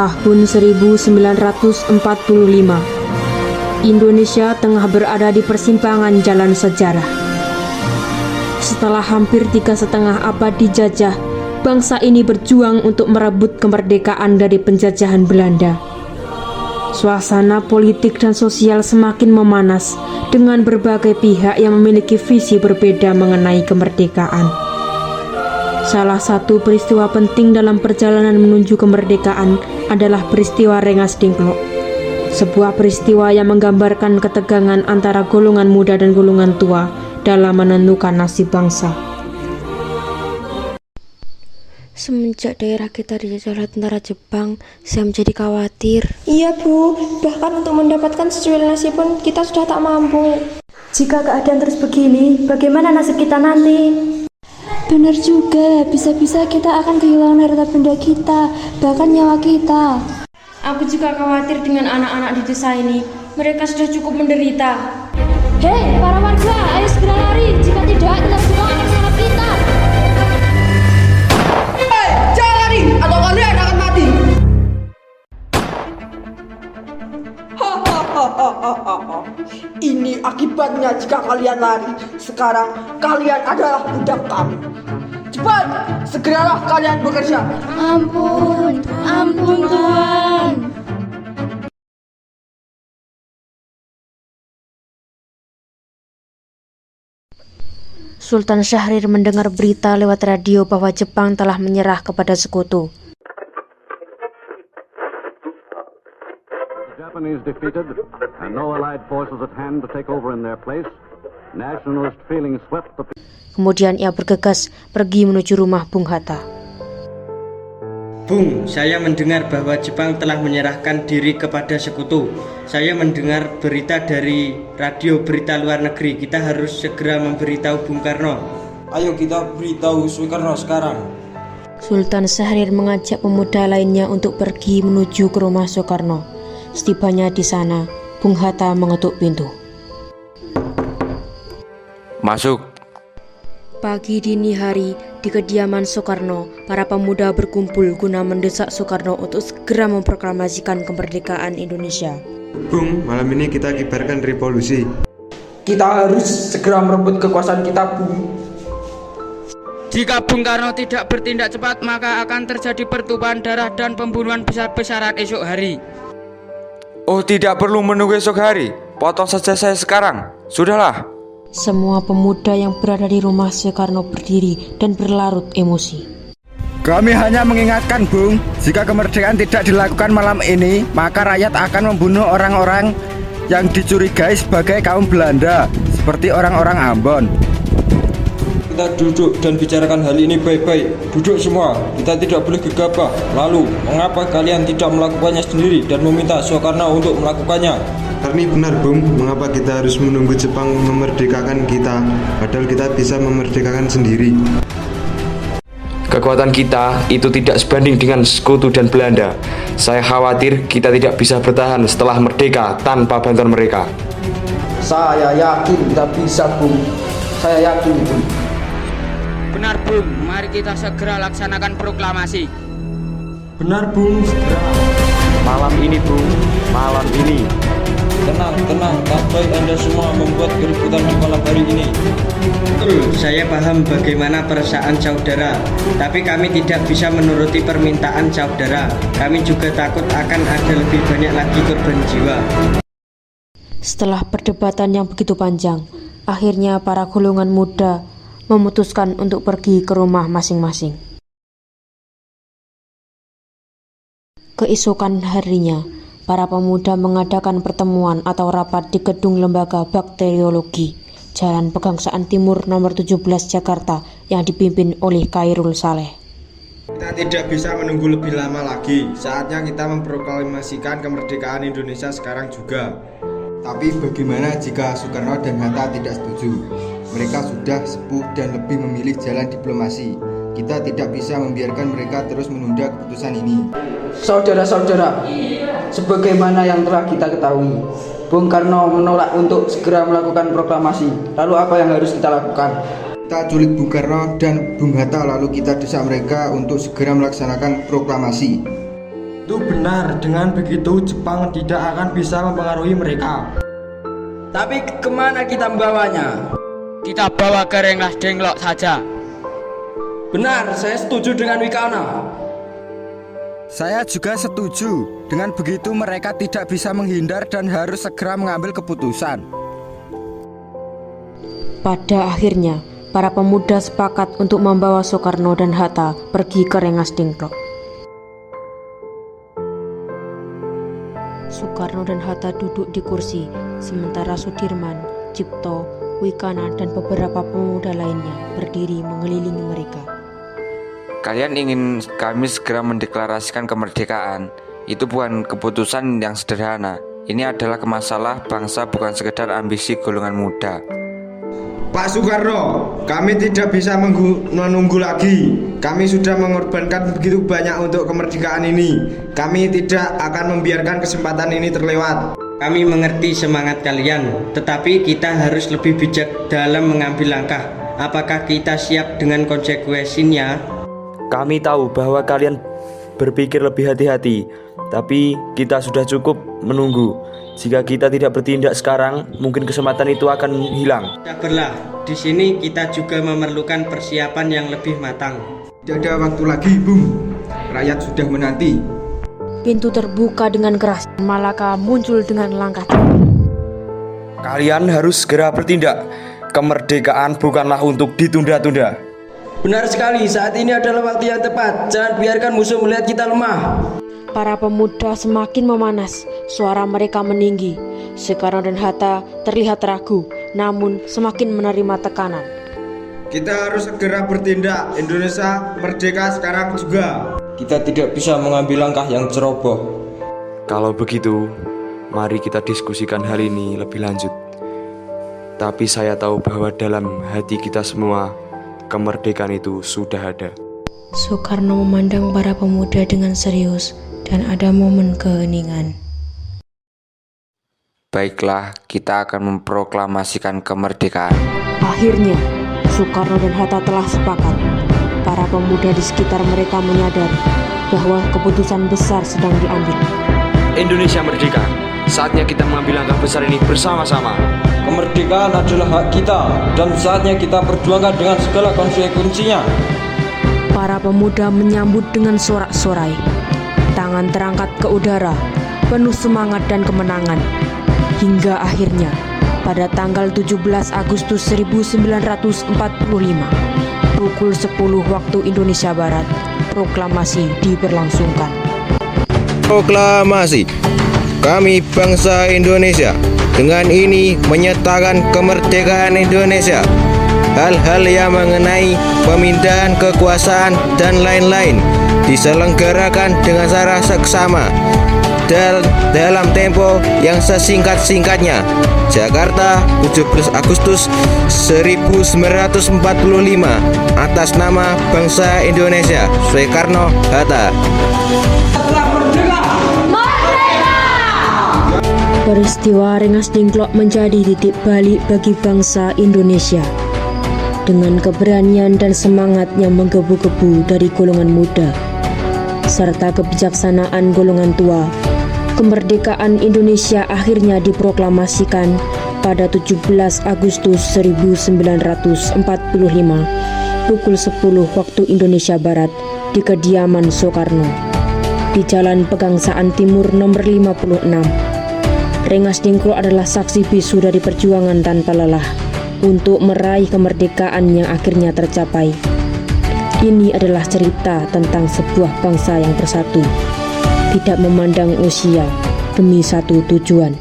Tahun 1945, Indonesia tengah berada di persimpangan jalan sejarah. Setelah hampir 3,5 abad dijajah, bangsa ini berjuang untuk merebut kemerdekaan dari penjajahan Belanda. Suasana politik dan sosial semakin memanas dengan berbagai pihak yang memiliki visi berbeda mengenai kemerdekaan. Salah satu peristiwa penting dalam perjalanan menuju kemerdekaan adalah peristiwa Rengas Dengklok. Sebuah peristiwa yang menggambarkan ketegangan antara golongan muda dan golongan tua dalam menentukan nasib bangsa. Semenjak daerah kita dijajah oleh tentara Jepang, saya menjadi khawatir. Iya Bu, bahkan untuk mendapatkan secuil nasi pun kita sudah tak mampu. Jika keadaan terus begini, bagaimana nasib kita nanti? Benar juga, bisa-bisa kita akan kehilangan harta benda kita, bahkan nyawa kita. Aku juga khawatir dengan anak-anak di desa ini. Mereka sudah cukup menderita. Hei, para warga, ayo segera lari. Jika tidak, tentara Jepang akan menangkap kita. Hei, jangan lari, atau kalian akan mati. Hahaha. Ini akibatnya jika kalian lari. Sekarang kalian adalah budak kami. Cepat, segeralah kalian bekerja. Ampun Tuhan. Sultan Syahrir mendengar berita lewat radio bahwa Jepang telah menyerah kepada sekutu. Japanese defeated and no allied forces at hand to take over in their place. Nationalist feeling swept the... Kemudian ia bergegas pergi menuju rumah Bung Hatta. Bung, saya mendengar bahwa Jepang telah menyerahkan diri kepada sekutu. Saya mendengar berita dari radio berita luar negeri. Kita harus segera memberitahu Bung Karno. Ayo kita beritahu Soekarno sekarang. Sultan Syahrir mengajak pemuda lainnya untuk pergi menuju ke rumah Soekarno. Setibanya di sana, Bung Hatta mengetuk pintu. Masuk. Pagi dini hari, di kediaman Soekarno, para pemuda berkumpul guna mendesak Soekarno untuk segera memproklamasikan kemerdekaan Indonesia. Bung, malam ini kita kibarkan revolusi. Kita harus segera merebut kekuasaan kita, Bung. Jika Bung Karno tidak bertindak cepat, maka akan terjadi pertumpahan darah dan pembunuhan besar-besaran esok hari. Oh, tidak perlu menunggu esok hari. Potong saja saya sekarang. Sudahlah. Semua pemuda yang berada di rumah Soekarno berdiri dan berlarut emosi. Kami hanya mengingatkan, Bung, jika kemerdekaan tidak dilakukan malam ini, maka rakyat akan membunuh orang-orang yang dicurigai sebagai kaum Belanda, seperti orang-orang Ambon. Kita duduk dan bicarakan hal ini baik-baik. Duduk semua, kita tidak boleh gegabah. Lalu, mengapa kalian tidak melakukannya sendiri dan meminta Soekarno untuk melakukannya? Karena benar, Bung, mengapa kita harus menunggu Jepang memerdekakan kita, padahal kita bisa memerdekakan sendiri. Kekuatan kita itu tidak sebanding dengan sekutu dan Belanda. Saya khawatir kita tidak bisa bertahan setelah merdeka tanpa bantuan mereka. Saya yakin kita bisa, Bung. Saya yakin, Bung. Benar, Bung. Mari kita segera laksanakan proklamasi. Benar, Bung, segera. Malam ini, Bung. Malam ini. Tenang, tak baik Anda semua membuat keributan di malam hari ini. Betul, saya paham bagaimana perasaan saudara. Tapi kami tidak bisa menuruti permintaan saudara. Kami juga takut akan ada lebih banyak lagi korban jiwa. Setelah perdebatan yang begitu panjang, akhirnya para golongan muda memutuskan untuk pergi ke rumah masing-masing. Keesokan harinya, para pemuda mengadakan pertemuan atau rapat di gedung Lembaga Bakteriologi, Jalan Pegangsaan Timur nomor 17 Jakarta yang dipimpin oleh Khairul Saleh. Kita tidak bisa menunggu lebih lama lagi. Saatnya kita memproklamasikan kemerdekaan Indonesia sekarang juga. Tapi bagaimana jika Soekarno dan Hatta tidak setuju? Mereka sudah sepuh dan lebih memilih jalan diplomasi. Kita tidak bisa membiarkan mereka terus menunda keputusan ini. Saudara-saudara, sebagaimana yang telah kita ketahui, Bung Karno menolak untuk segera melakukan proklamasi. Lalu apa yang harus kita lakukan? Kita culik Bung Karno dan Bung Hatta, lalu kita desak mereka untuk segera melaksanakan proklamasi. Itu benar, dengan begitu Jepang tidak akan bisa mempengaruhi mereka. Tapi kemana kita membawanya? Kita bawa ke Rengas Dengklok saja. Benar, saya setuju dengan Wikana. Saya juga setuju. Dengan begitu mereka tidak bisa menghindar dan harus segera mengambil keputusan. Pada akhirnya, para pemuda sepakat untuk membawa Soekarno dan Hatta pergi ke Rengas Dengklok. Soekarno dan Hatta duduk di kursi, sementara Sudirman, Cipto, Wikana, dan beberapa pemuda lainnya berdiri mengelilingi mereka. Kalian ingin kami segera mendeklarasikan kemerdekaan. Itu bukan keputusan yang sederhana. Ini adalah masalah bangsa, bukan sekedar ambisi golongan muda. Pak Soekarno, kami tidak bisa menunggu lagi. Kami sudah mengorbankan begitu banyak untuk kemerdekaan ini. Kami tidak akan membiarkan kesempatan ini terlewat. Kami mengerti semangat kalian, tetapi kita harus lebih bijak dalam mengambil langkah. Apakah kita siap dengan konsekuensinya? Kami tahu bahwa kalian berpikir lebih hati-hati, tapi kita sudah cukup menunggu. Jika kita tidak bertindak sekarang, mungkin kesempatan itu akan hilang. Sabarlah, di sini kita juga memerlukan persiapan yang lebih matang. Tidak ada waktu lagi, Bung. Rakyat sudah menanti. Pintu terbuka dengan keras, Malaka muncul dengan langkah. Kalian harus segera bertindak. Kemerdekaan bukanlah untuk ditunda-tunda. Benar sekali, saat ini adalah waktu yang tepat. Jangan biarkan musuh melihat kita lemah. Para pemuda semakin memanas, suara mereka meninggi. Soekarno dan Hatta terlihat ragu, namun semakin menerima tekanan. Kita harus segera bertindak. Indonesia merdeka sekarang juga. Kita tidak bisa mengambil langkah yang ceroboh. Kalau begitu, mari kita diskusikan hal ini lebih lanjut. Tapi saya tahu bahwa dalam hati kita semua, kemerdekaan itu sudah ada. Soekarno memandang para pemuda dengan serius dan ada momen keheningan. Baiklah, kita akan memproklamasikan kemerdekaan. Akhirnya, Soekarno dan Hatta telah sepakat. Para pemuda di sekitar mereka menyadari bahwa keputusan besar sedang diambil. Indonesia merdeka. Saatnya kita mengambil langkah besar ini bersama-sama. Kemerdekaan adalah hak kita dan saatnya kita perjuangkan dengan segala konsekuensinya. Para pemuda menyambut dengan sorak-sorai. Tangan terangkat ke udara, penuh semangat dan kemenangan. Hingga akhirnya, pada tanggal 17 Agustus 1945, pukul 10 waktu Indonesia Barat, proklamasi diberlangsungkan. Proklamasi. Kami bangsa Indonesia dengan ini menyatakan kemerdekaan Indonesia. Hal-hal yang mengenai pemindahan kekuasaan dan lain-lain diselenggarakan dengan secara seksama dan dalam tempo yang sesingkat-singkatnya. Jakarta, 17 Agustus 1945, atas nama bangsa Indonesia, Soekarno-Hatta. Peristiwa Rengas Dengklok menjadi titik balik bagi bangsa Indonesia. Dengan keberanian dan semangat yang menggebu-gebu dari golongan muda, serta kebijaksanaan golongan tua, kemerdekaan Indonesia akhirnya diproklamasikan pada 17 Agustus 1945, pukul 10 waktu Indonesia Barat, di kediaman Soekarno, di Jalan Pegangsaan Timur nomor 56. Rengas Dengklok adalah saksi bisu dari perjuangan tanpa lelah untuk meraih kemerdekaan yang akhirnya tercapai. Ini adalah cerita tentang sebuah bangsa yang bersatu, tidak memandang usia, demi satu tujuan.